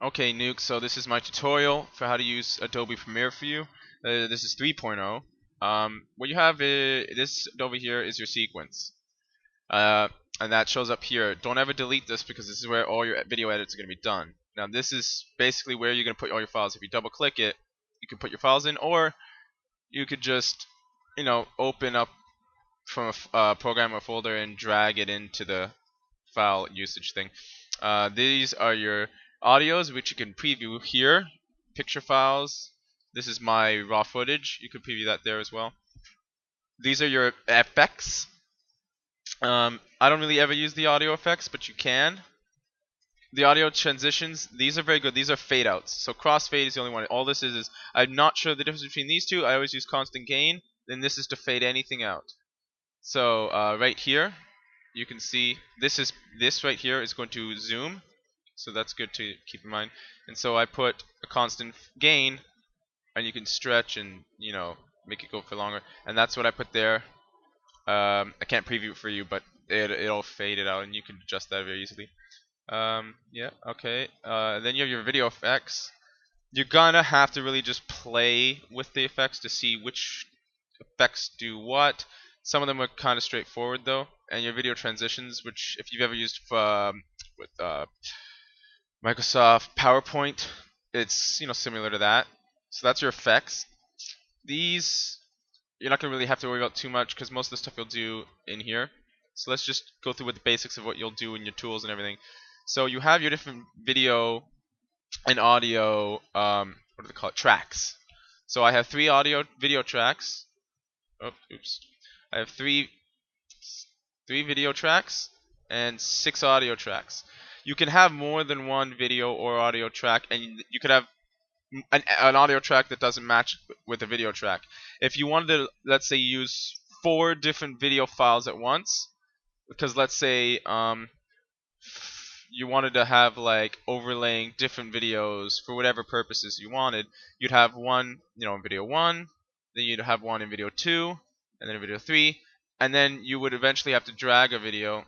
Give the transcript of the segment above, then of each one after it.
Okay, Nuke, so this is my tutorial for how to use Adobe Premiere for you. This is 3.0. What you have is, this over here is your sequence. Uh, and that shows up here. Don't ever delete this because this is where all your video edits are going to be done. Now this is basically where you're going to put all your files. If you double click it, you can put your files in, or you could just, open up from a program or folder and drag it into the file usage thing. These are your audios, which you can preview here. Picture files. This is my raw footage. You could preview that there as well. These are your effects. I don't really ever use the audio effects, but you can. The audio transitions, these are very good. These are fade outs. So crossfade is the only one. All this is I'm not sure the difference between these two. I always use constant gain. Then this is to fade anything out. So right here, you can see this right here is going to zoom. So that's good to keep in mind. And so I put a constant gain, and you can stretch and make it go for longer. And that's what I put there. I can't preview it for you, but it'll fade it out, and you can adjust that very easily. Yeah, okay. Then you have your video effects. You're gonna have to really just play with the effects to see which effects do what. Some of them are kind of straightforward though. And your video transitions, which if you've ever used with Microsoft PowerPoint, it's similar to that. So that's your effects. These you're not gonna really have to worry about too much because most of the stuff you'll do in here. So let's just go through with the basics of what you'll do in your tools and everything. So you have your different video and audio, what do they call it, tracks. So I have 3 audio video tracks. Oh, oops. I have three video tracks and 6 audio tracks. You can have more than one video or audio track, and you could have an audio track that doesn't match with a video track. If you wanted to, let's say, use 4 different video files at once, because let's say you wanted to have like overlaying different videos for whatever purposes you wanted, you'd have one, in video 1, then you'd have one in video 2, and then in video 3, and then you would eventually have to drag a video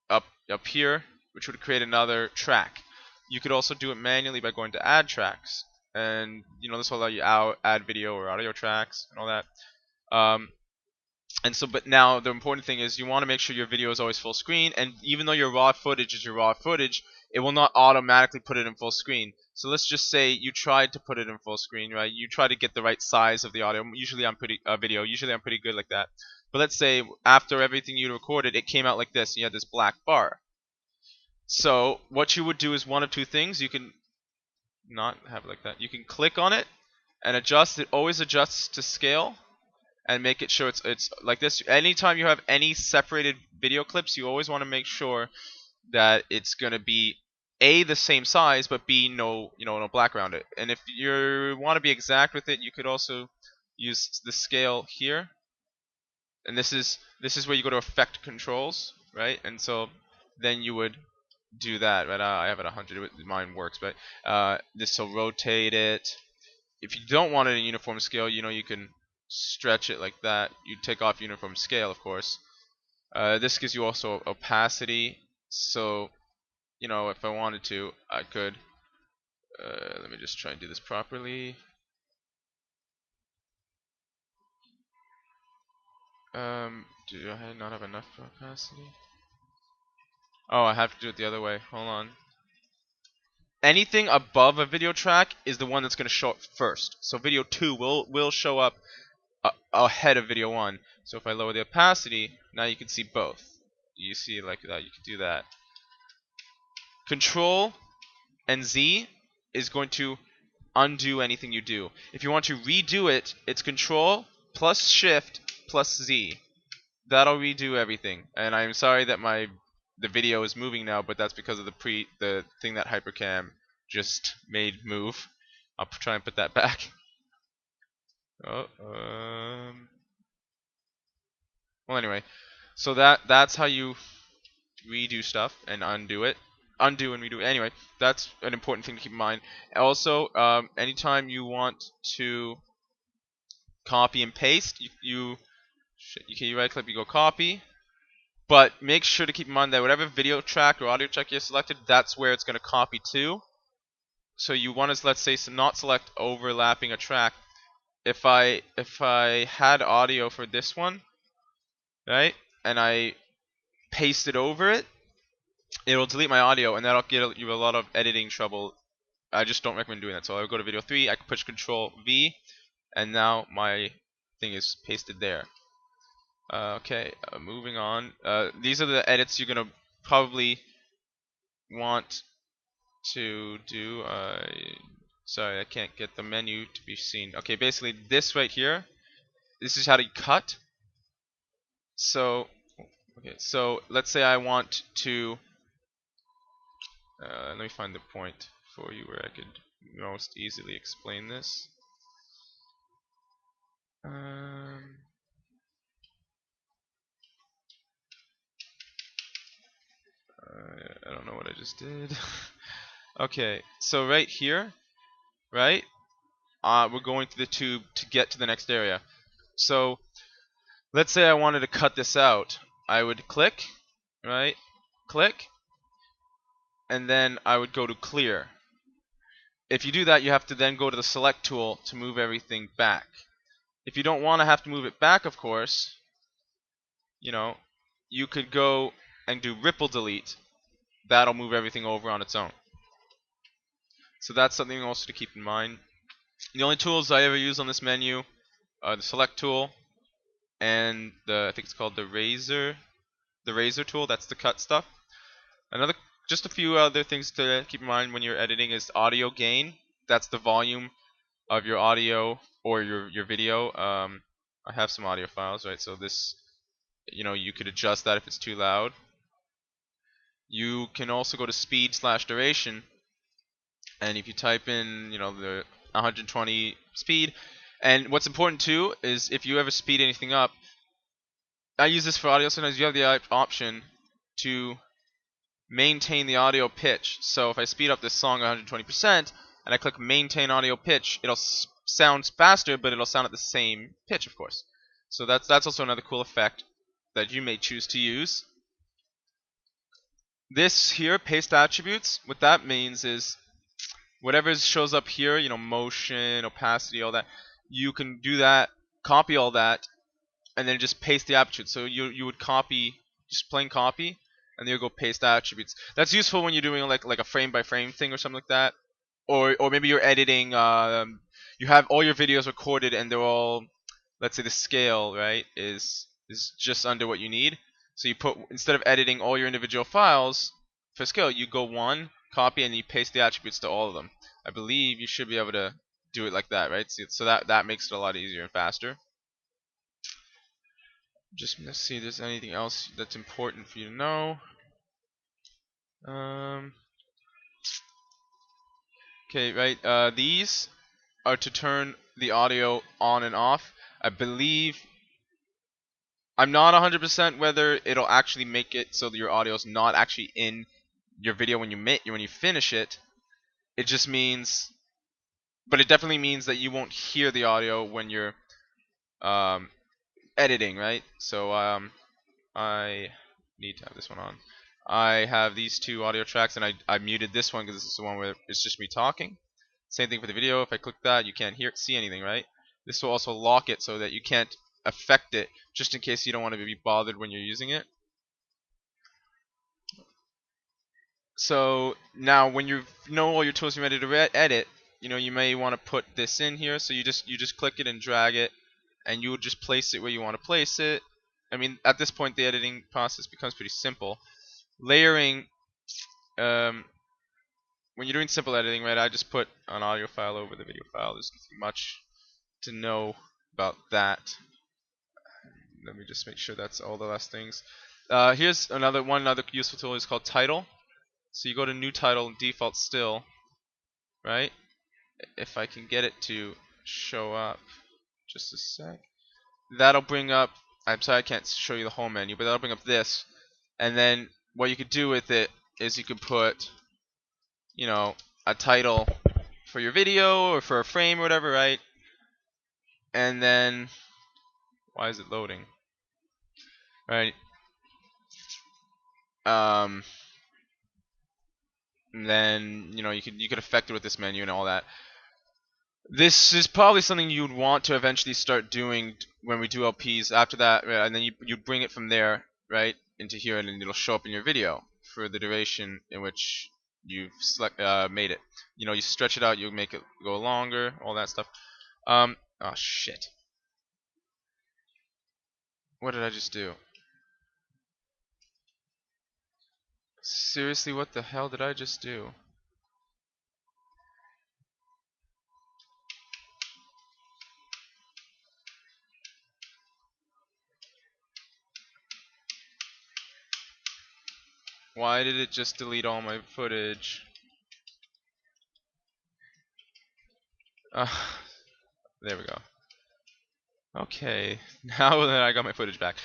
up here, which would create another track. You could also do it manually by going to add tracks, and this will allow you add video or audio tracks and all that. And so, but now the important thing is you want to make sure your video is always full screen, and even though your raw footage is your raw footage, it will not automatically put it in full screen. So let's just say you tried to put it in full screen, right? You try to get the right size of the audio. Usually I'm pretty good like that. But let's say after everything you recorded, it came out like this. You had this black bar. So what you would do is one of two things. You can not have it like that. You can click on it and adjust. It always adjusts to scale, and make it sure it's like this. Anytime you have any separated video clips, you always want to make sure that it's going to be A, the same size, but B, no black around it. And if you want to be exact with it, you could also use the scale here. And this is where you go to effect controls, right? And so then you would do that, right? I have it 100, mine works, but this will rotate it. If you don't want it in uniform scale, you can stretch it like that. You take off uniform scale, of course. This gives you also opacity. So, if I wanted to, I could. Let me just try and do this properly. Do I not have enough opacity? Oh, I have to do it the other way. Hold on. Anything above a video track is the one that's going to show up first. So video 2 will show up ahead of video 1. So if I lower the opacity, now you can see both. You see like that, you can do that. Control and Z is going to undo anything you do. If you want to redo it, it's Control plus Shift plus Z. That'll redo everything. And I'm sorry that the video is moving now, but that's because of the thing that Hypercam just made move. I'll try and put that back. Oh, well, anyway, so that's how you redo stuff and undo it. Undo and redo it. Anyway, that's an important thing to keep in mind. Also, anytime you want to copy and paste, you right click, you go copy. But make sure to keep in mind that whatever video track or audio track you selected, that's where it's going to copy to. so you want to, let's say, not select overlapping a track. If I had audio for this one, right, and I paste it over it, it'll delete my audio, and that'll get you a lot of editing trouble. I just don't recommend doing that. So I'll go to video 3, I can push Control V, and now my thing is pasted there. Okay, moving on. These are the edits you're gonna probably want to do. Sorry, I can't get the menu to be seen. Okay, basically this right here, this is how to cut. So, okay, so let's say I want to, let me find the point for you where I could most easily explain this. I don't know what I just did. Okay, so right here, right, we're going through the tube to get to the next area. So let's say I wanted to cut this out. I would click, right, click, and then I would go to clear. If you do that, you have to then go to the select tool to move everything back. If you don't want to have to move it back, of course, you know, you could go and do ripple delete. That'll move everything over on its own. So that's something also to keep in mind. The only tools I ever use on this menu are the select tool and I think it's called the razor tool. That's the cut stuff. Just a few other things to keep in mind when you're editing is audio gain. That's the volume of your audio or your video. I have some audio files, right? So this, you could adjust that if it's too loud. You can also go to speed/duration, and if you type in, the 120 speed, and what's important too is if you ever speed anything up, I use this for audio. Sometimes you have the option to maintain the audio pitch. So if I speed up this song 120% and I click maintain audio pitch, it'll sound faster, but it'll sound at the same pitch, of course. So that's also another cool effect that you may choose to use. This here, paste attributes, what that means is whatever shows up here, motion, opacity, all that, you can do that, copy all that, and then just paste the attributes. So you would copy, just plain copy, and then you go paste attributes. That's useful when you're doing like a frame by frame thing or something like that, or maybe you're editing. You have all your videos recorded and they're all, let's say the scale, right, is just under what you need. So you put, instead of editing all your individual files for scale, you go one, copy, and you paste the attributes to all of them. I believe you should be able to do it like that, right? So that makes it a lot easier and faster. Just gonna see if there's anything else that's important for you to know. Okay, right. These are to turn the audio on and off. I believe, I'm not 100% whether it'll actually make it so that your audio is not actually in your video when you finish it. It just means, but it definitely means that you won't hear the audio when you're editing, right? So I need to have this one on. I have these two audio tracks, and I muted this one because this is the one where it's just me talking. Same thing for the video. If I click that, you can't see anything, right? This will also lock it so that you can't affect it, just in case you don't want to be bothered when you're using it. So now, when you know all your tools you're ready to edit, you may want to put this in here. So you just click it and drag it, and you would just place it where you want to place it. I mean, at this point, the editing process becomes pretty simple. Layering, when you're doing simple editing, right, I just put an audio file over the video file. There's nothing much to know about that. Let me just make sure that's all the last things. Here's another useful tool is called title. So you go to new title and default still, right? If I can get it to show up, just a sec. That'll bring up, I'm sorry I can't show you the whole menu, but that'll bring up this. And then what you could do with it is you could put, a title for your video or for a frame or whatever, right? And then, why is it loading? Right. And then you could affect it with this menu and all that. This is probably something you'd want to eventually start doing when we do LPs. After that, and then you bring it from there right into here, and then it'll show up in your video for the duration in which you've made it. You stretch it out, you make it go longer, all that stuff. Oh shit! What did I just do? Seriously, what the hell did I just do? Why did it just delete all my footage? Uh, there we go. Okay, now that I got my footage back.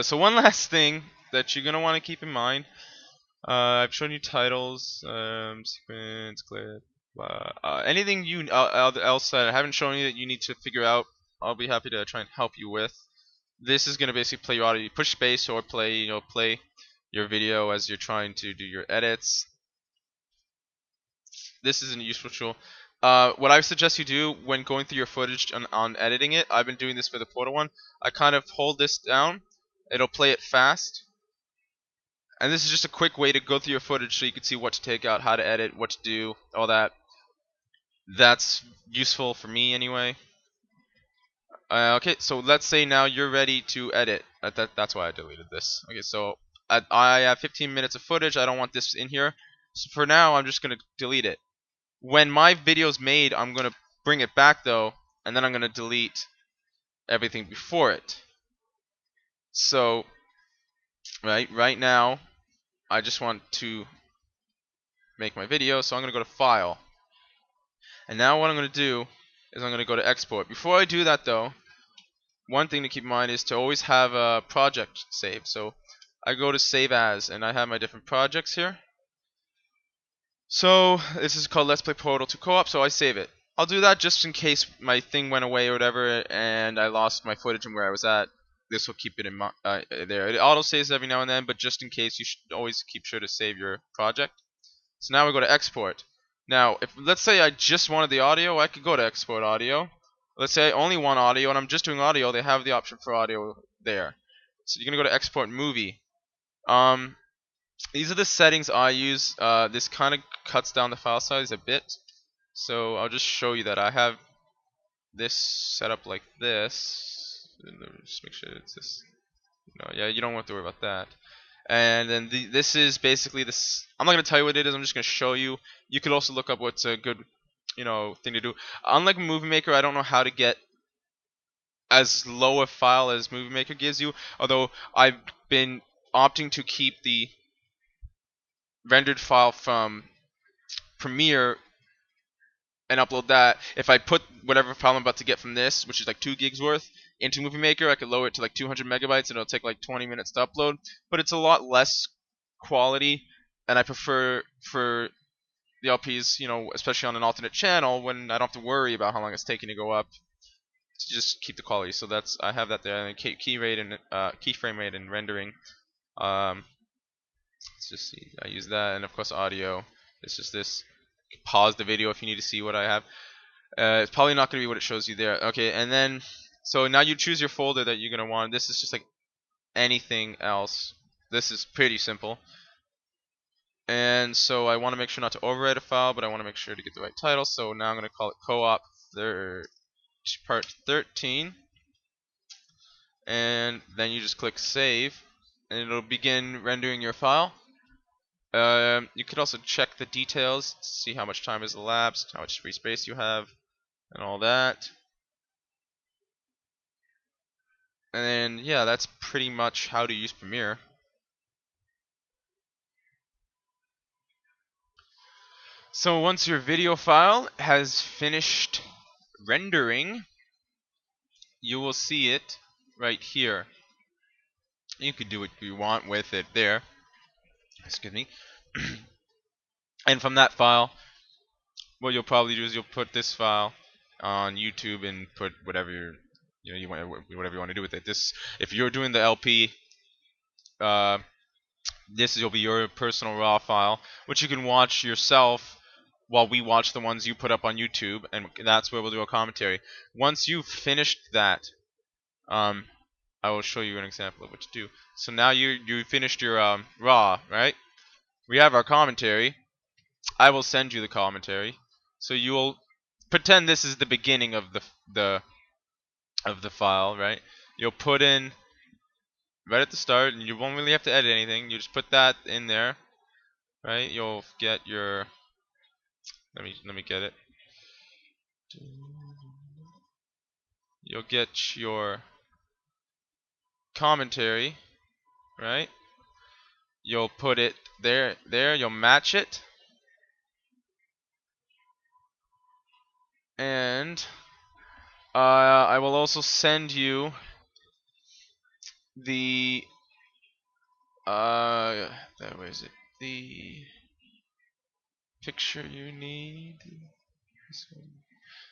So one last thing that you're gonna want to keep in mind. I've shown you titles, sequence, clip, anything else that I haven't shown you that you need to figure out. I'll be happy to try and help you with. This is gonna basically play your audio. You push space or play your video as you're trying to do your edits. This is a useful tool. What I suggest you do when going through your footage on editing it, I've been doing this for the Portal one. I kind of hold this down. It'll play it fast. And this is just a quick way to go through your footage so you can see what to take out, how to edit, what to do, all that. That's useful for me anyway. Okay, so let's say now you're ready to edit. That's why I deleted this. Okay, so I have 15 minutes of footage. I don't want this in here. So for now, I'm just going to delete it. When my video's made, I'm going to bring it back though, and then I'm going to delete everything before it. So right now, I just want to make my video, so I'm going to go to File. And now what I'm going to do is I'm going to go to Export. Before I do that though, one thing to keep in mind is to always have a project saved. So I go to Save As, and I have my different projects here. So this is called Let's Play Portal 2 Co-op, so I save it. I'll do that just in case my thing went away or whatever, and I lost my footage and where I was at. This will keep it in there. It auto saves every now and then, but just in case, you should always keep sure to save your project. So now we go to Export. Now, if let's say I just wanted the audio, I could go to Export Audio. Let's say I only want audio and I'm just doing audio, they have the option for audio there. So you're gonna go to Export Movie. These are the settings I use. This kind of cuts down the file size a bit. So I'll just show you that I have this set up like this. Just make sure it's this. No, yeah, you don't have to worry about that. And then this is basically this. I'm not gonna tell you what it is. I'm just gonna show you. You could also look up what's a good, thing to do. Unlike Movie Maker, I don't know how to get as low a file as Movie Maker gives you. Although I've been opting to keep the rendered file from Premiere and upload that. If I put whatever file I'm about to get from this, which is like 2 gigs worth, into Movie Maker, I could lower it to like 200 megabytes and it'll take like 20 minutes to upload. But it's a lot less quality, and I prefer for the LPs, especially on an alternate channel, when I don't have to worry about how long it's taking to go up, to just keep the quality. So I have that there, and keyframe rate and rendering. Let's just see. I use that, and of course audio. It's just this. Pause the video if you need to see what I have. It's probably not going to be what it shows you there. Okay, and then so now you choose your folder that you're going to want. This is just like anything else. This is pretty simple. And so I want to make sure not to overwrite a file, but I want to make sure to get the right title. So now I'm going to call it Co-op Part 13. And then you just click Save, and it'll begin rendering your file. You could also check the details, see how much time has elapsed, how much free space you have, and all that. And then, yeah, that's pretty much how to use Premiere. So once your video file has finished rendering, you will see it right here. You can do what you want with it there. Excuse me. And from that file, what you'll probably do is you'll put this file on YouTube and put whatever you want, whatever you want to do with it. If you're doing the LP, This will be your personal raw file, which you can watch yourself while we watch the ones you put up on YouTube, and that's where we'll do a commentary. Once you've finished that, um, I will show you an example of what to do. So now you finished your raw, right? We have our commentary. I will send you the commentary. So you'll pretend this is the beginning of the file, right? You'll put in right at the start, and you won't really have to edit anything. You just put that in there, right? You'll get your let me get it. You'll get your commentary, right? You'll put it there. You'll match it, and I will also send you the where is it? The picture you need.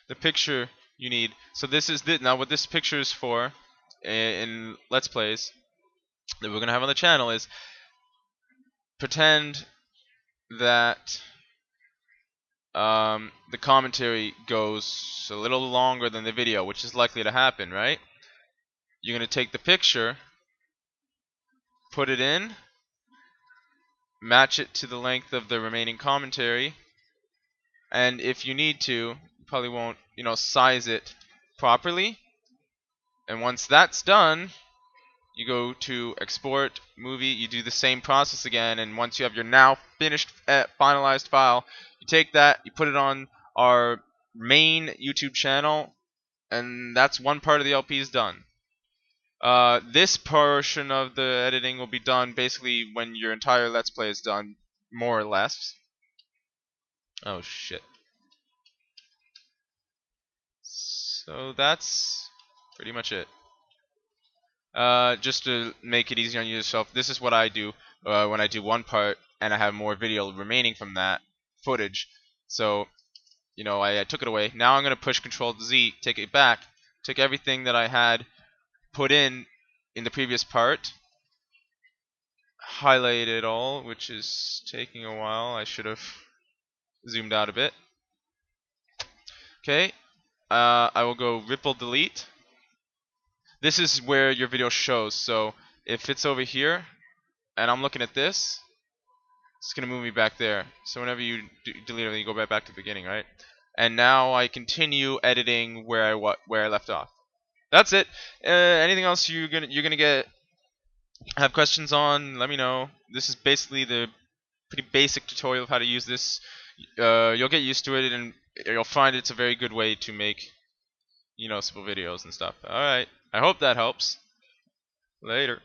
The picture you need. So this is now what this picture is for in Let's Plays that we're gonna have on the channel is pretend that the commentary goes a little longer than the video, which is likely to happen, right? You're gonna take the picture, put it in, match it to the length of the remaining commentary, and if you need to, you probably won't, size it properly. And once that's done, you go to export movie, you do the same process again, and once you have your now finished finalized file, you take that, you put it on our main YouTube channel, and that's one part of the LP is done. This portion of the editing will be done basically when your entire Let's Play is done, more or less. Oh shit. So that's pretty much it. Just to make it easy on yourself, this is what I do when I do one part and I have more video remaining from that footage. So, I took it away. Now I'm going to push Control Z, take it back, take everything that I had put in the previous part, highlight it all, which is taking a while. I should have zoomed out a bit. Okay, I will go ripple delete. This is where your video shows. So if it's over here and I'm looking at this, it's gonna move me back there. So whenever you delete it, you go back to the beginning, right? And now I continue editing where I left off. That's it. Anything else you're gonna get have questions on? Let me know. This is basically the pretty basic tutorial of how to use this. You'll get used to it, and you'll find it's a very good way to make simple videos and stuff. All right. I hope that helps. Later.